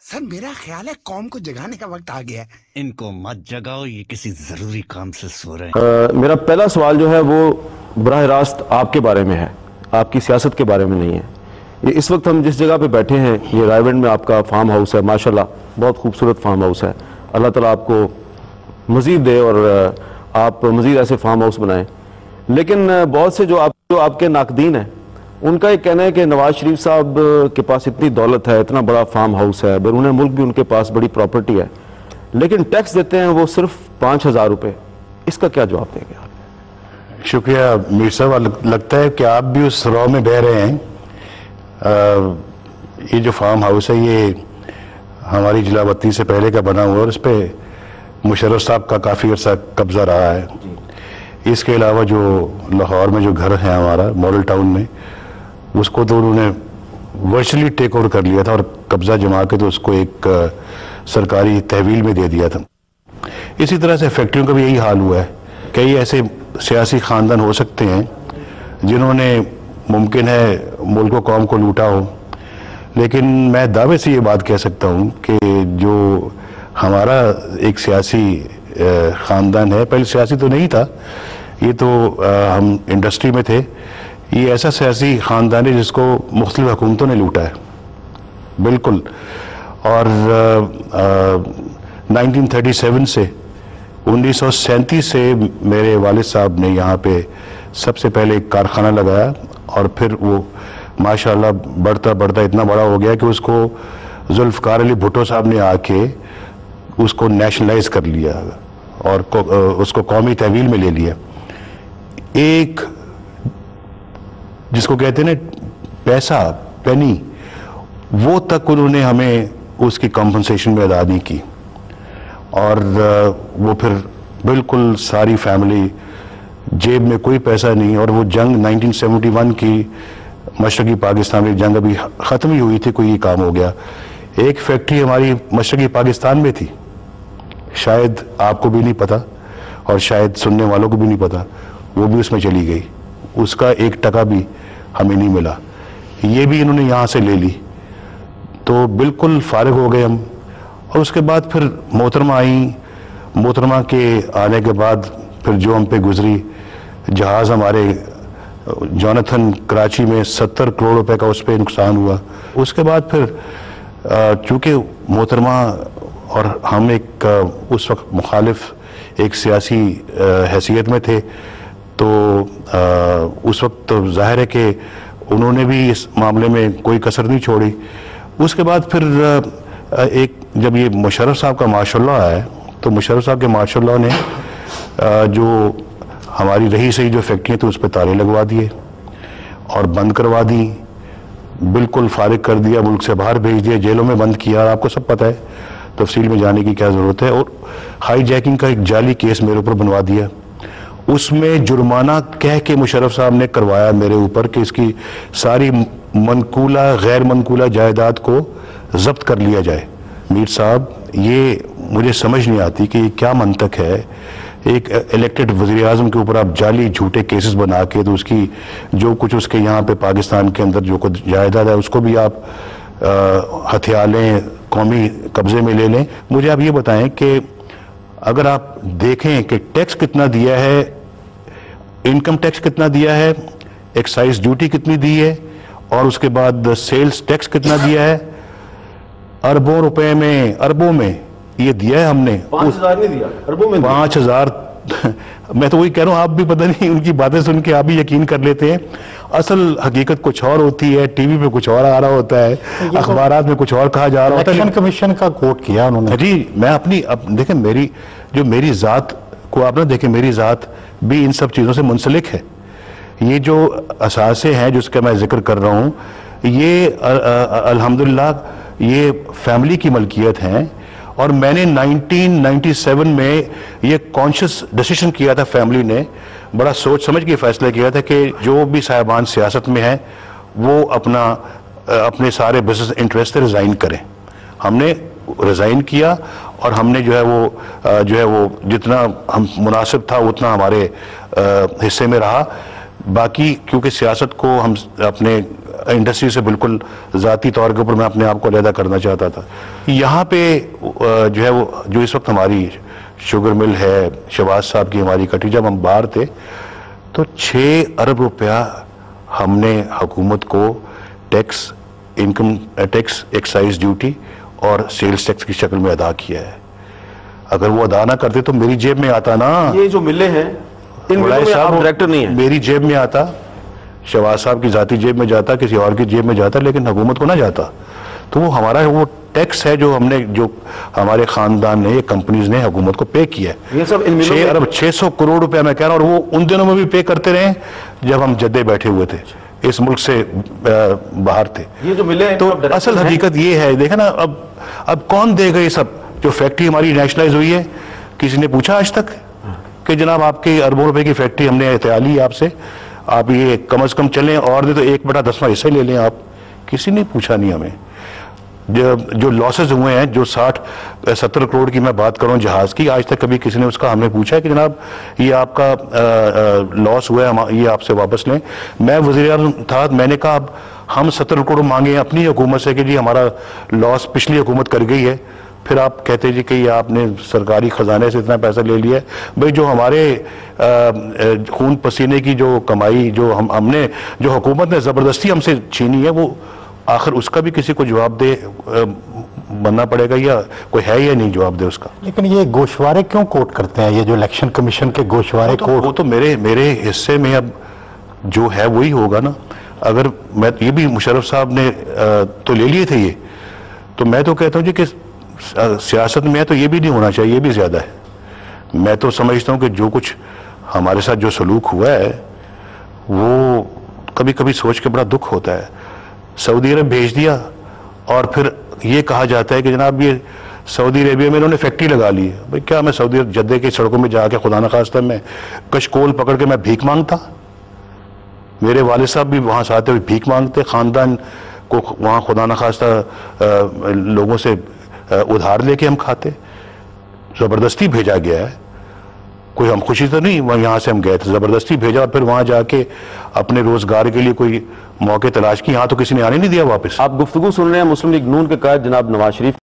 Sir मेरा ख्याल है कौम को जगाने का वक्त आ गया है। इनको मत जगाओ, ये किसी जरूरी काम से सो रहे हैं। मेरा पहला सवाल जो है वो बराह रास्त आपके बारे में है, आपकी सियासत के बारे में नहीं है। ये इस वक्त हम जिस जगह पे बैठे हैं, ये रायगढ़ में आपका फार्म हाउस है, माशाल्लाह बहुत खूबसूरत फार्म हाउस है। अल्लाह ताला आपको मजीद दे और आप मजीद ऐसे फार्म हाउस बनाएं। लेकिन बहुत से जो आपके नाकदीन हैं, उनका ये कहना है कि नवाज शरीफ साहब के पास इतनी दौलत है, इतना बड़ा फार्म हाउस है, बैरून मुल्क भी उनके पास बड़ी प्रॉपर्टी है, लेकिन टैक्स देते हैं वो सिर्फ 5,000 रुपये। इसका क्या जवाब देंगे आप? शुक्रिया मीर साहब, लगता है कि आप भी उस रॉ में बह रहे हैं। ये जो फार्म हाउस है ये हमारी जलावतनी से पहले का बना हुआ है और इस पर मुशर्रफ साहब का काफ़ी अर्सा कब्जा रहा है। इसके अलावा जो लाहौर में जो घर है हमारा मॉडल टाउन में, उसको तो उन्होंने वर्चुअली टेक ओवर कर लिया था और कब्जा जमा के तो उसको एक सरकारी तहवील में दे दिया था। इसी तरह से फैक्ट्रियों का भी यही हाल हुआ है। कई ऐसे सियासी खानदान हो सकते हैं जिन्होंने मुमकिन है मुल्क कौम को लूटा हो, लेकिन मैं दावे से ये बात कह सकता हूँ कि जो हमारा एक सियासी खानदान है, पहले सियासी तो नहीं था, ये तो हम इंडस्ट्री में थे, ये ऐसा सियासी खानदान है जिसको मुख्तलिफ हुकूमतों ने लूटा है, बिल्कुल। और 1937 से 1937 से मेरे वालिद साहब ने यहाँ पे सबसे पहले एक कारखाना लगाया और फिर वो माशाल्लाह बढ़ता बढ़ता इतना बड़ा हो गया कि उसको जुल्फ़िकार अली भुट्टो साहब ने आके उसको नेशनलाइज कर लिया और उसको कौमी तहवील में ले लिया। एक जिसको कहते हैं ना पैसा, पेनी, वो तक उन्होंने हमें उसकी कॉम्पनसेशन में अदा नहीं की और वो फिर बिल्कुल सारी फैमिली जेब में कोई पैसा नहीं। और वो जंग 1971 की मशरकी पाकिस्तान में जंग अभी ख़त्म ही हुई थी, कोई ये काम हो गया। एक फैक्ट्री हमारी मशरकी पाकिस्तान में थी, शायद आपको भी नहीं पता और शायद सुनने वालों को भी नहीं पता, वो भी उसमें चली गई, उसका 1 टका भी हमें नहीं मिला। ये भी इन्होंने यहाँ से ले ली, तो बिल्कुल फारिग हो गए हम। और उसके बाद फिर मोहतरमा आई, मोहतरमा के आने के बाद फिर जो हम पे गुजरी, जहाज़ हमारे जोनाथन कराची में 70 करोड़ रुपए का उस पर नुकसान हुआ। उसके बाद फिर चूँकि मोहतरमा और हम एक उस वक्त मुखालिफ एक सियासी हैसियत में थे, तो उस वक्त तो जाहिर है कि उन्होंने भी इस मामले में कोई कसर नहीं छोड़ी। उसके बाद फिर एक जब ये मुशर्रफ साहब का माशाल्लाह है, तो मुशर्रफ साहब के माशाल्लाह ने जो हमारी रही सही जो फैक्ट्रियाँ थी उस पर ताले लगवा दिए और बंद करवा दी, बिल्कुल फारिग कर दिया, मुल्क से बाहर भेज दिया, जेलों में बंद किया। आपको सब पता है, तफसील में जाने की क्या ज़रूरत है। और हाई जैकिंग का एक जाली केस मेरे ऊपर बनवा दिया, उसमें जुर्माना कह के मुशर्रफ साहब ने करवाया मेरे ऊपर कि इसकी सारी मनकूला गैर मनकूला जायदाद को जब्त कर लिया जाए। मीर साहब, ये मुझे समझ नहीं आती कि ये क्या मंतक है, एक इलेक्टेड वज़ीर आज़म के ऊपर आप जाली झूठे केसेस बना के तो उसकी जो कुछ उसके यहाँ पे पाकिस्तान के अंदर जो कुछ जायदाद है उसको भी आप हथिया लें, कौमी कब्जे में ले लें। मुझे आप ये बताएं कि अगर आप देखें कि टैक्स कितना दिया है, इनकम टैक्स कितना दिया है, एक्साइज ड्यूटी कितनी दी है और उसके बाद सेल्स टैक्स कितना दिया है, अरबों रुपए में, अरबों में ये दिया है हमने। 5,000 नहीं दिया, अरबों में 5,000। मैं तो वही कह रहा हूँ, आप भी पता नहीं उनकी बातें सुन के आप भी यकीन कर लेते हैं, असल हकीकत कुछ और होती है, टीवी पे कुछ और आ रहा होता है, अखबारात में कुछ और कहा जा रहा होता है। इलेक्शन कमीशन का कोट किया उन्होंने जी। मैं अपनी देखें, मेरी ज़ात को आप ना देखें, मेरी ज़ात भी इन सब चीज़ों से मुंसलिक है। ये जो असासे हैं जिसका मैं जिक्र कर रहा हूँ, ये अल्हम्दुलिल्लाह ये फैमिली की मलकियत हैं। और मैंने 1997 में ये कॉन्शियस डिसीजन किया था, फैमिली ने बड़ा सोच समझ के फैसला किया था कि जो भी साहिबान सियासत में हैं वो अपने सारे बिजनेस इंटरेस्ट से रिज़ाइन करें। हमने रिज़ाइन किया और हमने जो है वो जितना हम मुनासिब था उतना हमारे हिस्से में रहा। बाकी क्योंकि सियासत को हम अपने इंडस्ट्री से बिल्कुल ज़ाती तौर के ऊपर मैं अपने आप को अलहदा करना चाहता था। यहाँ पे जो है वो जो इस वक्त हमारी शुगर मिल है, शहबाज साहब की हमारी इकट्ठी, जब हम बाहर थे तो 6 अरब रुपया हमने हुकूमत को tax, income tax, excise duty और सेल्स टैक्स की शक्ल में अदा किया है। अगर वो अदा ना करते तो मेरी जेब में आता ना। ये जो मिले हैं इन मिलों में आप डायरेक्टर नहीं है। मेरी जेब में आता, शहबाज साहब की जाती जेब में जाता, किसी और की जेब में जाता, लेकिन हुकूमत को ना जाता। तो वो हमारा वो टैक्स है जो हमने, जो हमारे खानदान ने, कंपनीज ने हुकूमत को पे किया है। ये सब इन 6 अरब 600 करोड़ रुपया मैं कह रहा हूँ। और वो उन दिनों में भी पे करते रहे जब हम जद्दे बैठे हुए थे, इस मुल्क से बाहर थे। ये जो मिले तो असल हकीकत ये है, देखा ना, अब कौन देगा ये सब? जो फैक्ट्री हमारी नेशनलाइज हुई है, किसी ने पूछा आज तक कि जनाब आपके अरबों रुपए की फैक्ट्री हमने एहतिया ली आपसे, आप ये कम से कम चलें और दे तो 1/10वां हिस्सा ले लें आप? किसी ने पूछा नहीं हमें। जो लॉसेस हुए हैं, जो 60-70 करोड़ की मैं बात करूं जहाज की, आज तक कभी किसी ने उसका हमने पूछा है कि जनाब ये आपका लॉस हुआ है, ये आपसे वापस लें? मैं वज़ीर-ए-आज़म था, मैंने कहा अब हम 70 करोड़ मांगे अपनी हुकूमत से कि जी हमारा लॉस पिछली हुकूमत कर गई है, फिर आप कहते जी कि ये आपने सरकारी खजाने से इतना पैसा ले लिया है। भाई जो हमारे खून पसीने की जो कमाई, जो हमने, जो हुकूमत ने ज़बरदस्ती हमसे छीनी है, वो आखिर उसका भी किसी को जवाब दे बनना पड़ेगा, या कोई है या नहीं जवाब दे उसका। लेकिन ये गोशवारे क्यों कोट करते हैं, ये जो इलेक्शन कमीशन के गोशवारे कोट? वो तो मेरे हिस्से में अब जो है वही होगा ना। अगर मैं, ये भी मुशर्रफ साहब ने तो ले लिए थे ये, तो मैं तो कहता हूँ जी कि सियासत में है तो ये भी नहीं होना चाहिए, ये भी ज्यादा है। मैं तो समझता हूँ कि जो कुछ हमारे साथ जो सलूक हुआ है वो कभी कभी सोच के बड़ा दुख होता है। सऊदी अरब भेज दिया और फिर ये कहा जाता है कि जनाब ये सऊदी अरेबिया में इन्होंने फैक्ट्री लगा ली है। भाई क्या मैं सऊदी अरब जद्दे की सड़कों में जाके खुदा न खास्ता मैं कशकोल पकड़ के मैं भीख मांगता? मेरे वालिद साहब भी वहाँ से आते हुए भीख मांगते, खानदान को वहाँ खुदा न खास्ता लोगों से उधार लेके हम खाते। जबरदस्ती भेजा गया है, कोई हम खुशी तो नहीं वहाँ, यहाँ से हम गए थे, जबरदस्ती भेजा और फिर वहाँ जाके अपने रोजगार के लिए कोई मौके तलाश की। यहाँ तो किसी ने आने नहीं दिया वापस। आप गुफ्तगू सुन रहे हैं मुस्लिम लीग नून के कायद जनाब नवाज शरीफ